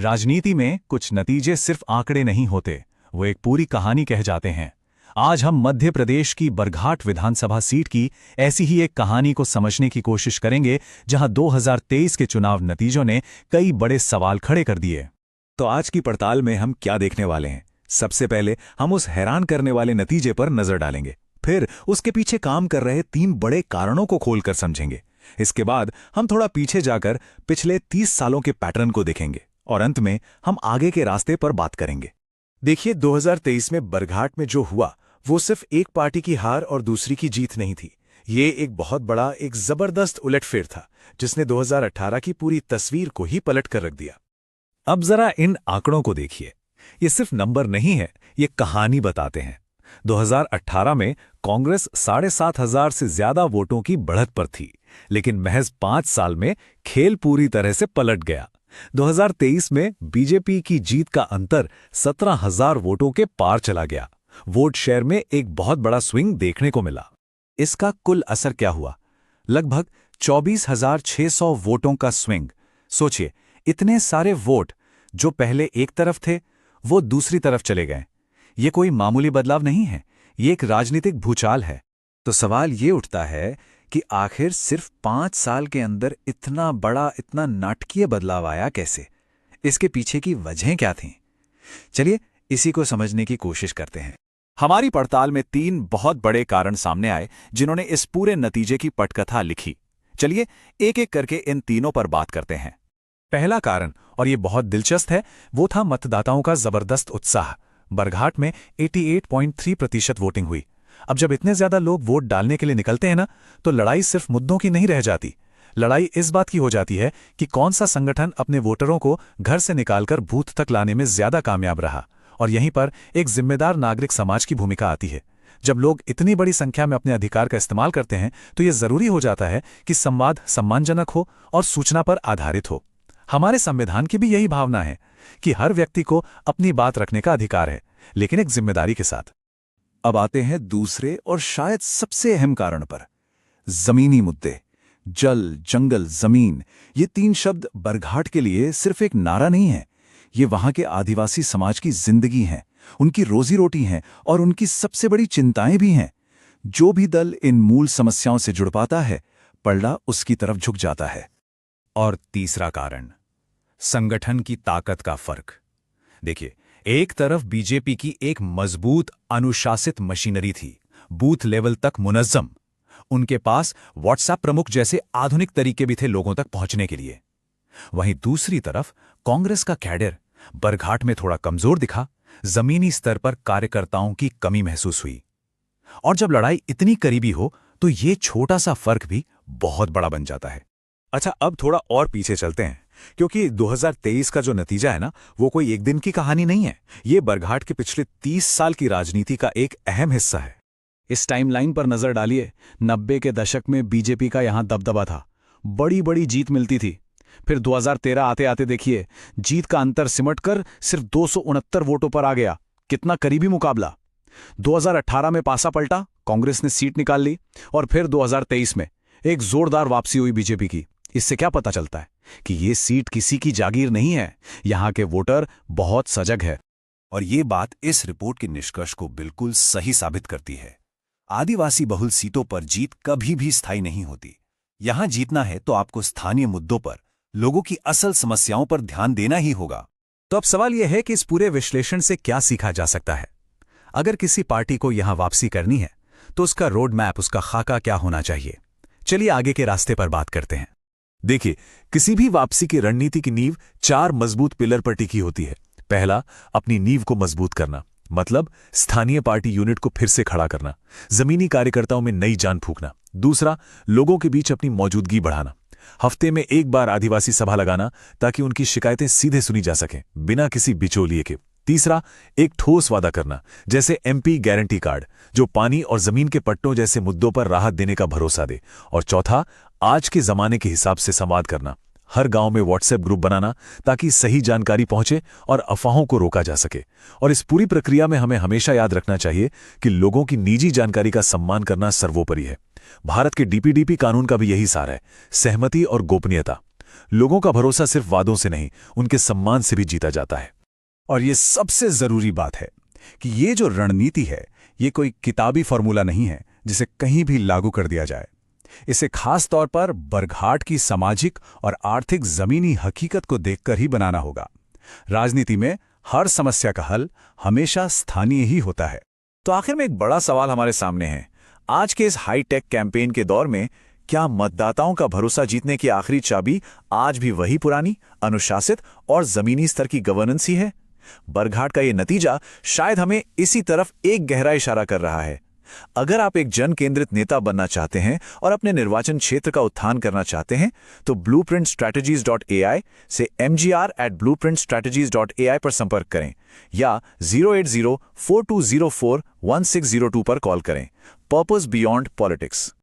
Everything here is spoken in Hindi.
राजनीति में कुछ नतीजे सिर्फ आंकड़े नहीं होते, वो एक पूरी कहानी कह जाते हैं। आज हम मध्य प्रदेश की बरघाट विधानसभा सीट की ऐसी ही एक कहानी को समझने की कोशिश करेंगे, जहां 2023 के चुनाव नतीजों ने कई बड़े सवाल खड़े कर दिए। तो आज की पड़ताल में हम क्या देखने वाले हैं? सबसे पहले हम उस हैरान करने वाले नतीजे पर नजर डालेंगे, फिर उसके पीछे काम कर रहे 3 बड़े कारणों को खोलकर समझेंगे। इसके बाद हम थोड़ा पीछे जाकर पिछले 30 सालों के पैटर्न को देखेंगे और अंत में हम आगे के रास्ते पर बात करेंगे। देखिए, 2023 में बरघाट में जो हुआ वो सिर्फ एक पार्टी की हार और दूसरी की जीत नहीं थी। ये एक बहुत बड़ा, एक जबरदस्त उलटफेर था जिसने 2018 की पूरी तस्वीर को ही पलट कर रख दिया। अब जरा इन आंकड़ों को देखिए। ये सिर्फ नंबर नहीं है, ये कहानी बताते हैं। 2018 में कांग्रेस 7,500 से ज्यादा वोटों की बढ़त पर थी, लेकिन महज 5 साल में खेल पूरी तरह से पलट गया। 2023 में बीजेपी की जीत का अंतर 17,000 वोटों के पार चला गया। वोट शेयर में एक बहुत बड़ा स्विंग देखने को मिला। इसका कुल असर क्या हुआ? लगभग 24,600 वोटों का स्विंग। सोचिए, इतने सारे वोट जो पहले एक तरफ थे वो दूसरी तरफ चले गए। ये कोई मामूली बदलाव नहीं है, ये एक राजनीतिक भूचाल है। तो सवाल ये उठता है कि आखिर सिर्फ 5 साल के अंदर इतना बड़ा, इतना नाटकीय बदलाव आया कैसे? इसके पीछे की वजहें क्या थीं? चलिए इसी को समझने की कोशिश करते हैं। हमारी पड़ताल में 3 बहुत बड़े कारण सामने आए जिन्होंने इस पूरे नतीजे की पटकथा लिखी। चलिए एक एक करके इन तीनों पर बात करते हैं। पहला कारण, और ये बहुत दिलचस्प है, वो था मतदाताओं का जबरदस्त उत्साह। बरघाट में 88.3% वोटिंग हुई। अब जब इतने ज्यादा लोग वोट डालने के लिए निकलते हैं ना, तो लड़ाई सिर्फ मुद्दों की नहीं रह जाती। लड़ाई इस बात की हो जाती है कि कौन सा संगठन अपने वोटरों को घर से निकालकर बूथ तक लाने में ज्यादा कामयाब रहा। और यहीं पर एक जिम्मेदार नागरिक समाज की भूमिका आती है। जब लोग इतनी बड़ी संख्या में अपने अधिकार का इस्तेमाल करते हैं, तो यह जरूरी हो जाता है कि संवाद सम्मानजनक हो और सूचना पर आधारित हो। हमारे संविधान की भी यही भावना है कि हर व्यक्ति को अपनी बात रखने का अधिकार है, लेकिन एक जिम्मेदारी के साथ। अब आते हैं दूसरे और शायद सबसे अहम कारण पर, जमीनी मुद्दे। जल, जंगल, जमीन, ये 3 शब्द बरघाट के लिए सिर्फ एक नारा नहीं है। ये वहां के आदिवासी समाज की जिंदगी हैं, उनकी रोजी रोटी हैं और उनकी सबसे बड़ी चिंताएं भी हैं। जो भी दल इन मूल समस्याओं से जुड़ पाता है, पलड़ा उसकी तरफ झुक जाता है। और तीसरा कारण, संगठन की ताकत का फर्क। देखिए, एक तरफ बीजेपी की एक मजबूत, अनुशासित मशीनरी थी, बूथ लेवल तक मुनज्जम। उनके पास व्हाट्सएप प्रमुख जैसे आधुनिक तरीके भी थे लोगों तक पहुंचने के लिए। वहीं दूसरी तरफ कांग्रेस का कैडर बरघाट में थोड़ा कमजोर दिखा। जमीनी स्तर पर कार्यकर्ताओं की कमी महसूस हुई। और जब लड़ाई इतनी करीबी हो, तो ये छोटा सा फर्क भी बहुत बड़ा बन जाता है। अच्छा, अब थोड़ा और पीछे चलते हैं, क्योंकि 2023 का जो नतीजा है ना, वो कोई एक दिन की कहानी नहीं है। ये बरघाट के पिछले 30 साल की राजनीति का एक अहम हिस्सा है। इस टाइमलाइन पर नजर डालिए। 90 के दशक में बीजेपी का यहां दबदबा था, बड़ी बड़ी जीत मिलती थी। फिर 2013 आते आते देखिए, जीत का अंतर सिमटकर सिर्फ 269 वोटों पर आ गया। कितना करीबी मुकाबला। 2018 में पासा पलटा, कांग्रेस ने सीट निकाल ली। और फिर 2023 में एक जोरदार वापसी हुई बीजेपी की। इससे क्या पता चलता है कि ये सीट किसी की जागीर नहीं है, यहां के वोटर बहुत सजग है। और ये बात इस रिपोर्ट के निष्कर्ष को बिल्कुल सही साबित करती है। आदिवासी बहुल सीटों पर जीत कभी भी स्थायी नहीं होती। यहां जीतना है तो आपको स्थानीय मुद्दों पर, लोगों की असल समस्याओं पर ध्यान देना ही होगा। तो अब सवाल यह है कि इस पूरे विश्लेषण से क्या सीखा जा सकता है? अगर किसी पार्टी को यहां वापसी करनी है, तो उसका रोड मैप, उसका खाका क्या होना चाहिए? चलिए आगे के रास्ते पर बात करते हैं। देखिए, किसी भी वापसी की रणनीति की नींव 4 मजबूत पिलर पर टिकी होती है। पहला, अपनी नींव को मजबूत करना, मतलब स्थानीय पार्टी यूनिट को फिर से खड़ा करना, जमीनी कार्यकर्ताओं में नई जान फूंकना। दूसरा, लोगों के बीच अपनी मौजूदगी बढ़ाना, हफ्ते में एक बार आदिवासी सभा लगाना ताकि उनकी शिकायतें सीधे सुनी जा सकें, बिना किसी बिचौलिए के। तीसरा, एक ठोस वादा करना, जैसे एमपी गारंटी कार्ड, जो पानी और जमीन के पट्टों जैसे मुद्दों पर राहत देने का भरोसा दे। और चौथा, आज के जमाने के हिसाब से संवाद करना, हर गांव में व्हाट्सएप ग्रुप बनाना ताकि सही जानकारी पहुंचे और अफवाहों को रोका जा सके। और इस पूरी प्रक्रिया में हमें हमेशा याद रखना चाहिए कि लोगों की निजी जानकारी का सम्मान करना सर्वोपरि है। भारत के डीपीडीपी कानून का भी यही सार है, सहमति और गोपनीयता। लोगों का भरोसा सिर्फ वादों से नहीं, उनके सम्मान से भी जीता जाता है। और ये सबसे जरूरी बात है कि ये जो रणनीति है, ये कोई किताबी फॉर्मूला नहीं है जिसे कहीं भी लागू कर दिया जाए। इसे खास तौर पर बरघाट की सामाजिक और आर्थिक जमीनी हकीकत को देखकर ही बनाना होगा। राजनीति में हर समस्या का हल हमेशा स्थानीय ही होता है। तो आखिर में एक बड़ा सवाल हमारे सामने है। आज के इस हाईटेक कैंपेन के दौर में क्या मतदाताओं का भरोसा जीतने की आखिरी चाबी आज भी वही पुरानी, अनुशासित और जमीनी स्तर की गवर्नेंस ही है? बरघाट का ये नतीजा शायद हमें इसी तरफ एक गहरा इशारा कर रहा है। अगर आप एक जन केंद्रित नेता बनना चाहते हैं और अपने निर्वाचन क्षेत्र का उत्थान करना चाहते हैं, तो blueprintstrategies.ai से mgr@blueprintstrategies.ai पर संपर्क करें या 08042041602 पर कॉल करें। Purpose beyond politics.